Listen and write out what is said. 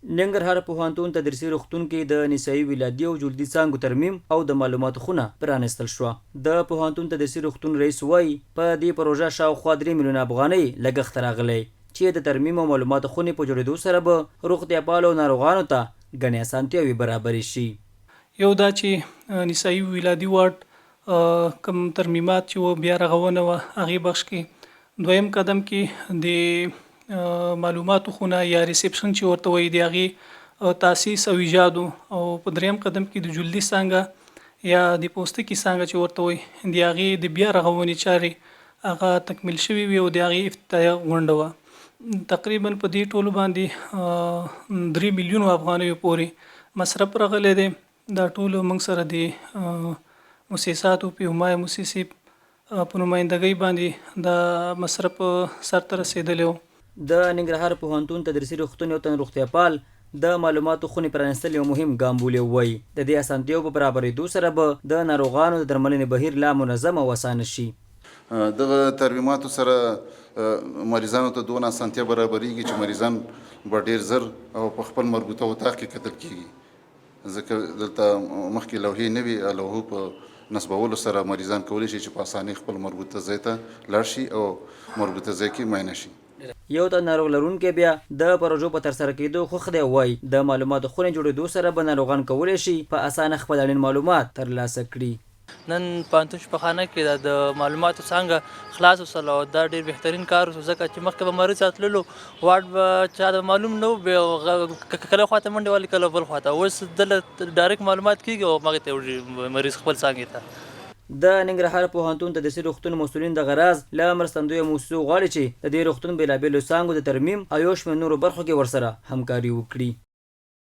ننګرهار پوهنتون تدریسي روغتون کې د نسایي ولادي او جلدي څانګو ترمیم او د معلوماتو خونه پرانیستل شوه. د پوهنتون تدریسي روغتون رئیس وایي په دې پروژه شاوخوا 3 میلیونه افغانۍ لګښت راغلی چې د ترمیم او معلوماتو خونې په جوړېدو سره به روغتیاپالو ناروغانو ته ګڼې اسانتیاوې برابرې شي. یو دا چې نسایي ولادي وارډ کم ترمیمات چې بیا رغونه وه هغې بخش کې، دویم قدم کې د معلوماتو خونه یا ریسپشن چې ورته وایي د هغې تاسیس او ایجاد، او په دریم قدم کې د جلدي څانګه یا د پوستکي څانګه چې ورته وایي د هغې د بیا رغونې چارې هغه تکمیل شوي وي او د هغې افتتاحیه غونډه وه. تقریبا په دې ټولو باندې 3 میلیونو افغانیو پورې مصرف راغلی دی. دا ټولو موږ سره د مؤسساتو په حمایه مؤسسې په نمایندګۍ باندې د مصرف سرته رسېدلی و. د ننګرهار پوهنتون تدریسي روغتون یو تن روغتیاپال د معلوماتو خونې پرانیستل یو مهم ګام بولي. وایي د دې اسانتیاوو په برابرېدو سره به د ناروغانو د درملنې بهیر لا منظم او اسانه شي. دغه ترمیماتو سره مریضانو ته دونه اسانتیا برابرېږي چې مریضان به ډېر زر او په خپل مربوطه اتاق کې کتل کېږي، ځکه دلته مخکې لوحې نه وي. لوحو په نصبولو سره مریضان کولی شي چې په اسانۍ خپل مربوطه ځای ته لاړ شي او مربوطه ځای کې معاینه شي. یو تن ناروغ لرونکی بیا د پروژو په ترسره کېدو خوښ دی. وایي د معلوماتو خونې جوړېدو سره به ناروغان کولی شي په اسانه خپل اړین معلومات ترلاسه کړي. نن پوهنتون شفاخانه کې د معلوماتو څانګه خلاص وسله او دا ډېر بهترین کار و، ځکه چې مخکې به مریض راتللو وارډ به چا د معلوم نه و، کله خواته منډې والي کله بل خواته. اوس دلته ډایرکټ معلومات کېږي او هغې ته وړي مریض خپل څانګې ته. د ننګرهار پوهنتون تدریسي روغتون مسؤلین د غراض له مرستندویه موسسو غواړي چې د دې روغتون بېلابېلو څانګو د ترمیم او یو شمېر نورو برخو کې ورسره همکاري وکړي.